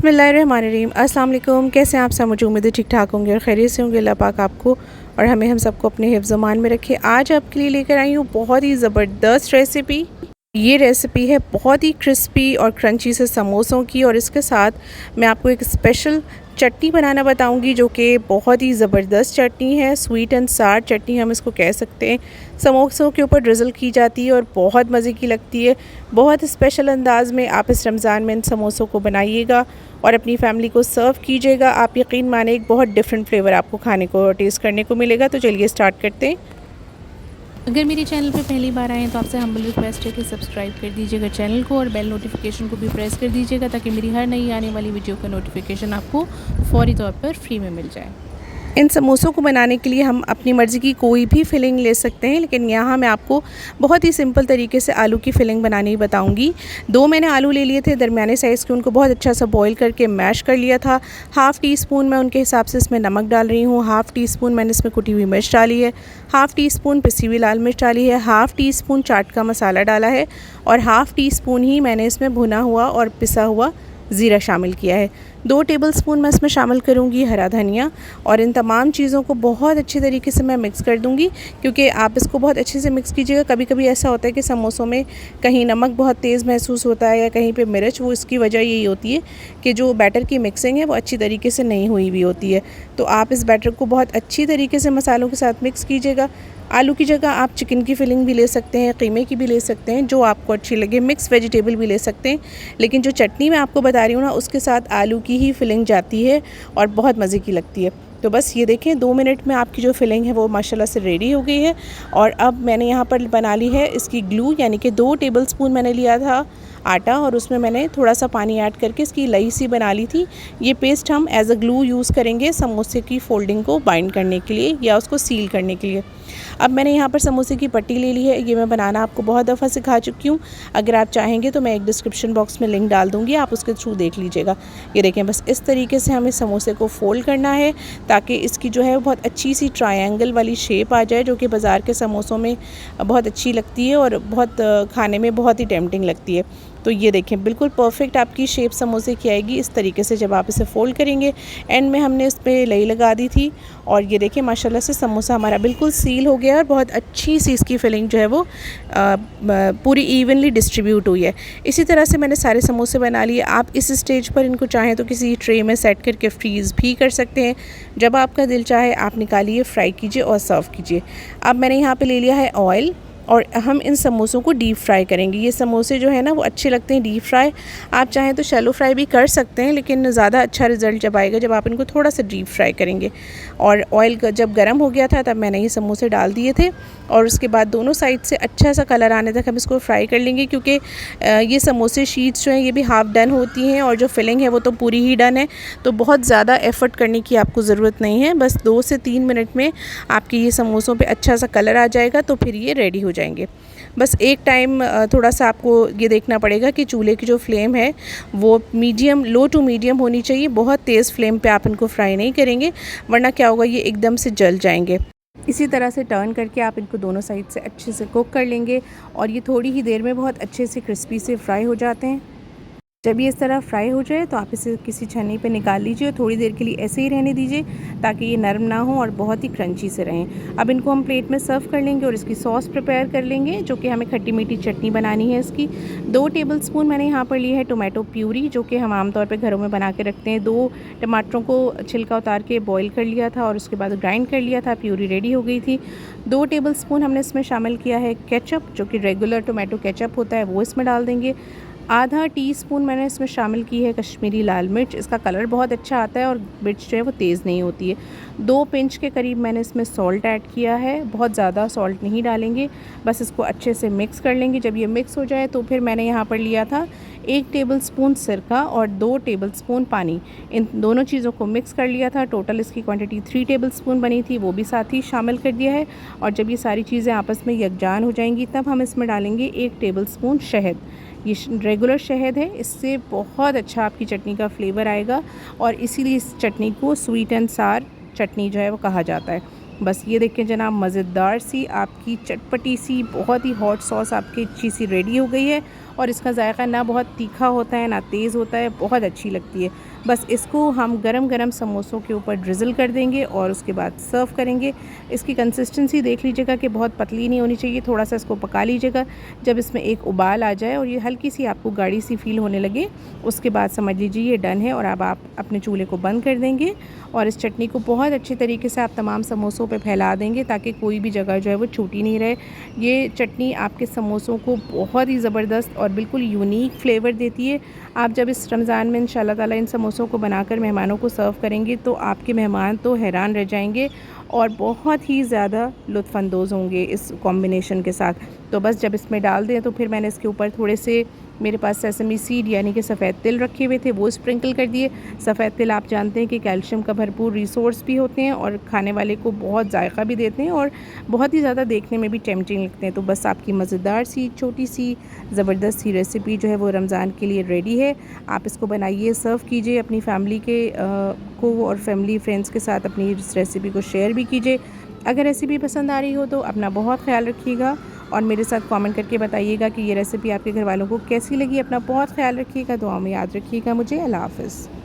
बिस्मिल्लाहिर्रहमानिर्रहीम। अस्सलाम वालेकुम। कैसे हैं आप सब? मुझे उम्मीद है ठीक ठाक होंगे और खैरियत से होंगे। अल्लाह पाक आपको और हमें हम सबको अपने हिफ्ज़-ओ-मान में रखे। आज आपके लिए लेकर आई हूँ बहुत ही ज़बरदस्त रेसिपी। ये रेसिपी है बहुत ही क्रिस्पी और क्रंची से समोसों की, और इसके साथ मैं आपको एक स्पेशल चटनी बनाना बताऊंगी जो कि बहुत ही ज़बरदस्त चटनी है। स्वीट एंड सार चटनी हम इसको कह सकते हैं। समोसों के ऊपर ड्रिज़ल की जाती है और बहुत मज़े की लगती है। बहुत स्पेशल अंदाज में आप इस रमज़ान में इन समोसों को बनाइएगा और अपनी फैमिली को सर्व कीजिएगा। आप यकीन माने एक बहुत डिफरेंट फ्लेवर आपको खाने को टेस्ट करने को मिलेगा। तो चलिए स्टार्ट करते हैं। अगर मेरे चैनल पे पहली बार आए हैं तो आपसे हम्बल रिक्वेस्ट है कि सब्सक्राइब कर दीजिएगा चैनल को और बेल नोटिफिकेशन को भी प्रेस कर दीजिएगा ताकि मेरी हर नई आने वाली वीडियो का नोटिफिकेशन आपको फौरी तौर पर फ्री में मिल जाए। इन समोसों को बनाने के लिए हम अपनी मर्ज़ी की कोई भी फिलिंग ले सकते हैं, लेकिन यहाँ मैं आपको बहुत ही सिंपल तरीके से आलू की फिलिंग बनानी बताऊँगी। 2 मैंने आलू ले लिए थे दरमियाने साइज़ के, उनको बहुत अच्छा सा बॉईल करके मैश कर लिया था। हाफ़ टी स्पून मैं उनके हिसाब से इसमें नमक डाल रही हूँ। हाफ़ टी स्पून मैंने इसमें कुटी हुई मिर्च डाली है। हाफ़ टी स्पून पिसी हुई लाल मिर्च डाली है। हाफ़ टी स्पून चाट का मसाला डाला है और हाफ़ टी स्पून ही मैंने इसमें भुना हुआ और पिसा हुआ ज़ीरा शामिल किया है। 2 टेबलस्पून मैं इसमें शामिल करूँगी हरा धनिया, और इन तमाम चीज़ों को बहुत अच्छी तरीके से मैं मिक्स कर दूँगी, क्योंकि आप इसको बहुत अच्छे से मिक्स कीजिएगा। कभी कभी ऐसा होता है कि समोसों में कहीं नमक बहुत तेज़ महसूस होता है या कहीं पे मिर्च, वो इसकी वजह यही होती है कि जो बैटर की मिक्सिंग है वो अच्छी तरीके से नहीं हुई हुई होती है। तो आप इस बैटर को बहुत अच्छी तरीके से मसालों के साथ मिक्स कीजिएगा। आलू की जगह आप चिकन की फिलिंग भी ले सकते हैं, कीमे की भी ले सकते हैं, जो आपको अच्छी लगे। मिक्स वेजिटेबल भी ले सकते हैं, लेकिन जो चटनी मैं आपको बता रही हूँ ना, उसके साथ आलू की ही फिलिंग जाती है और बहुत मज़े की लगती है। तो बस ये देखें, 2 मिनट में आपकी जो फिलिंग है वो माशाल्लाह से रेडी हो गई है। और अब मैंने यहाँ पर बना ली है इसकी ग्लू, यानी कि 2 टेबलस्पून मैंने लिया था आटा और उसमें मैंने थोड़ा सा पानी ऐड करके इसकी लई सी बना ली थी। ये पेस्ट हम एज अ ग्लू यूज़ करेंगे समोसे की फोल्डिंग को बाइंड करने के लिए या उसको सील करने के लिए। अब मैंने यहाँ पर समोसे की पट्टी ले ली है। ये मैं बनाना आपको बहुत दफ़ा सिखा चुकी हूँ। अगर आप चाहेंगे तो मैं एक डिस्क्रिप्शन बॉक्स में लिंक डाल दूँगी, आप उसके थ्रू देख लीजिएगा। ये देखें, बस इस तरीके से हमें समोसे को फ़ोल्ड करना है ताकि इसकी जो है बहुत अच्छी सी ट्रायंगल वाली शेप आ जाए, जो कि बाज़ार के समोसों में बहुत अच्छी लगती है और बहुत खाने में बहुत ही टेम्पटिंग लगती है। तो ये देखें, बिल्कुल परफेक्ट आपकी शेप समोसे की आएगी इस तरीके से जब आप इसे फ़ोल्ड करेंगे। एंड में हमने इस पर लई लगा दी थी और ये देखें माशाल्लाह से समोसा हमारा बिल्कुल सील हो गया और बहुत अच्छी सी इसकी फिलिंग जो है वो पूरी इवनली डिस्ट्रीब्यूट हुई है। इसी तरह से मैंने सारे समोसे बना लिए। आप इस स्टेज पर इनको चाहें तो किसी ट्रे में सेट करके फ्रीज़ भी कर सकते हैं। जब आपका दिल चाहे आप निकालिए, फ्राई कीजिए और सर्व कीजिए। अब मैंने यहाँ पर ले लिया है ऑयल और हम इन समोसों को डीप फ्राई करेंगे। ये समोसे जो है ना वो अच्छे लगते हैं डीप फ्राई। आप चाहें तो शैलो फ्राई भी कर सकते हैं, लेकिन ज़्यादा अच्छा रिज़ल्ट जब आएगा जब आप इनको थोड़ा सा डीप फ्राई करेंगे। और ऑयल जब गर्म हो गया था तब मैंने ये समोसे डाल दिए थे और उसके बाद दोनों साइड से अच्छा सा कलर आने तक हम इसको फ्राई कर लेंगे, क्योंकि ये समोसे शीट्स जो हैं ये भी हाफ़ डन होती हैं और जो फिलिंग है वो तो पूरी ही डन है। तो बहुत ज़्यादा एफ़र्ट करने की आपको ज़रूरत नहीं है। बस 2 से 3 मिनट में आपके ये समोसों पे अच्छा सा कलर आ जाएगा तो फिर ये रेडी हो जाएंगे। बस एक टाइम थोड़ा सा आपको ये देखना पड़ेगा कि चूल्हे की जो फ्लेम है वो मीडियम, लो टू मीडियम होनी चाहिए। बहुत तेज़ फ्लेम पे आप इनको फ्राई नहीं करेंगे, वरना क्या होगा, ये एकदम से जल जाएंगे। इसी तरह से टर्न करके आप इनको दोनों साइड से अच्छे से कुक कर लेंगे और ये थोड़ी ही देर में बहुत अच्छे से क्रिस्पी से फ्राई हो जाते हैं। जब ये इस तरह फ्राई हो जाए तो आप इसे किसी छन्नी पे निकाल लीजिए और थोड़ी देर के लिए ऐसे ही रहने दीजिए ताकि ये नरम ना हो और बहुत ही क्रंची से रहें। अब इनको हम प्लेट में सर्व कर लेंगे और इसकी सॉस प्रिपेयर कर लेंगे, जो कि हमें खट्टी मीठी चटनी बनानी है इसकी। 2 टेबलस्पून मैंने यहाँ पर ली है टोमेटो प्यूरी, जो कि हम आमतौर पर घरों में बना के रखते हैं। 2 टमाटरों को छिलका उतार के बॉईल कर लिया था और उसके बाद ग्राइंड कर लिया था, प्यूरी रेडी हो गई थी। 2 टेबलस्पून हमने इसमें शामिल किया है केचप, जो कि रेगुलर टोमेटो केचप होता है, वो इसमें डाल देंगे। आधा टीस्पून मैंने इसमें शामिल की है कश्मीरी लाल मिर्च, इसका कलर बहुत अच्छा आता है और मिर्च जो है वो तेज़ नहीं होती है। 2 पिंच के करीब मैंने इसमें सॉल्ट ऐड किया है, बहुत ज़्यादा सॉल्ट नहीं डालेंगे, बस इसको अच्छे से मिक्स कर लेंगे। जब ये मिक्स हो जाए तो फिर मैंने यहाँ पर लिया था 1 टेबलस्पून सिरका और 2 टेबलस्पून पानी। इन दोनों चीज़ों को मिक्स कर लिया था। टोटल इसकी क्वांटिटी 3 टेबलस्पून बनी थी, वो भी साथ ही शामिल कर दिया है। और जब ये सारी चीज़ें आपस में यकजान हो जाएंगी तब हम इसमें डालेंगे 1 टेबलस्पून शहद। ये रेगुलर शहद है, इससे बहुत अच्छा आपकी चटनी का फ्लेवर आएगा और इसीलिए इस चटनी को स्वीट एंड सार चटनी जो है वो कहा जाता है। बस ये देखें जनाब, मज़ेदार सी आपकी चटपटी सी बहुत ही हॉट सॉस आपकी अच्छी सी रेडी हो गई है और इसका जायका ना बहुत तीखा होता है ना तेज़ होता है, बहुत अच्छी लगती है। बस इसको हम गरम गरम समोसों के ऊपर ड्रिज़ल कर देंगे और उसके बाद सर्व करेंगे। इसकी कंसिस्टेंसी देख लीजिएगा कि बहुत पतली नहीं होनी चाहिए, थोड़ा सा इसको पका लीजिएगा। जब इसमें एक उबाल आ जाए और ये हल्की सी आपको गाढ़ी सी फील होने लगे, उसके बाद समझ लीजिए ये डन है और अब आप अपने चूल्हे को बंद कर देंगे और इस चटनी को बहुत अच्छे तरीके से आप तमाम समोसों पे फैला देंगे ताकि कोई भी जगह जो है वो छूटी नहीं रहे। ये चटनी आपके समोसों को बहुत ही ज़बरदस्त और बिल्कुल यूनिक फ्लेवर देती है। आप जब इस रमज़ान में इंशाल्लाह ताला इन समोसों को बनाकर मेहमानों को सर्व करेंगे तो आपके मेहमान तो हैरान रह जाएंगे और बहुत ही ज़्यादा लुत्फ़अंदोज़ होंगे इस कॉम्बिनेशन के साथ। तो बस जब इसमें डाल दें तो फिर मैंने इसके ऊपर थोड़े से मेरे पास सेसमी सीड यानी कि सफ़ेद तिल रखे हुए थे, वो स्प्रिंकल कर दिए। सफ़ेद तिल आप जानते हैं कि कैल्शियम का भरपूर रिसोर्स भी होते हैं और खाने वाले को बहुत जायका भी देते हैं और बहुत ही ज़्यादा देखने में भी टेम्पटिंग लगते हैं। तो बस आपकी मज़ेदार सी छोटी सी ज़बरदस्त सी रेसिपी जो है वो रमज़ान के लिए रेडी है। आप इसको बनाइए, सर्व कीजिए अपनी फैमिली को और फैमिली फ्रेंड्स के साथ अपनी इस रेसिपी को शेयर भी कीजिए। अगर रेसिपी पसंद आ रही हो तो अपना बहुत ख्याल रखिएगा और मेरे साथ कमेंट करके बताइएगा कि ये रेसिपी आपके घर वालों को कैसी लगी। अपना बहुत ख्याल रखिएगा, दुआ में याद रखिएगा मुझे। अल्लाह हाफ़िज़।